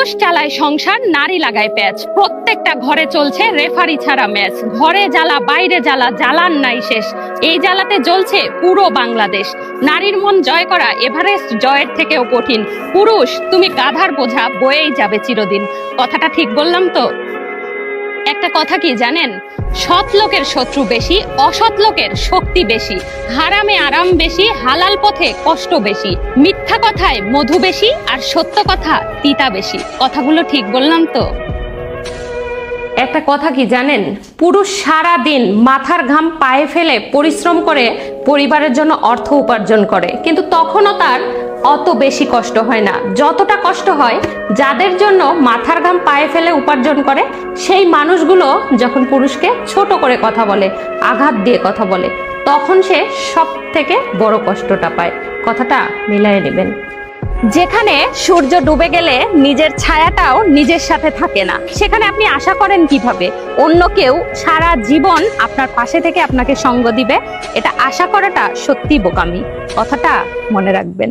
পুরুষ চালায় সংসার, নারী লাগায় প্যাচ। প্রত্যেকটা ঘরে চলছে রেফারি ছাড়া ম্যাচ। ঘরে জ্বালা, বাইরে জ্বালা, জ্বালান নাই শেষ। এই জ্বালাতে জ্বলছে পুরো বাংলাদেশ। নারীর মন জয় করা এভারেস্ট জয়ের থেকেও কঠিন। পুরুষ, তুমি গাধার বোঝা বয়েই যাবে চিরদিন। কথাটা ঠিক বললাম তো? একটা কথা কি জানেন, সৎ লোকের শত্রু বেশি, অসৎ লোকের শক্তি বেশি। হারামে আরাম বেশি, হালাল পথে কষ্ট বেশি। মিথ্যা কথায় মধু বেশি, আর সত্য কথা তিতা বেশি। কথাগুলো ঠিক বললাম তো? একটা কথা কি জানেন, পুরুষ সারা দিন মাথার ঘাম পায়ে ফেলে পরিশ্রম করে পরিবারের জন্য অর্থ উপার্জন করে, কিন্তু তখনও তার অত বেশি কষ্ট হয় না যতটা কষ্ট হয় যাদের জন্য মাথার ঘাম পায়ে ফেলে উপার্জন করে। সেই মানুষগুলো যখন পুরুষকে ছোট করে কথা বলে, আঘাত দিয়ে কথা বলে, তখন সে সব থেকে বড় কষ্টটা পায়। কথাটা মিলাই নেবেন। যেখানে সূর্য ডুবে গেলে নিজের ছায়াটাও নিজের সাথে থাকে না, সেখানে আপনি আশা করেন কিভাবে অন্য কেউ সারা জীবন আপনার পাশে থেকে আপনাকে সঙ্গ দিবে? এটা আশা করাটা সত্যি বোকামি। কথাটা মনে রাখবেন।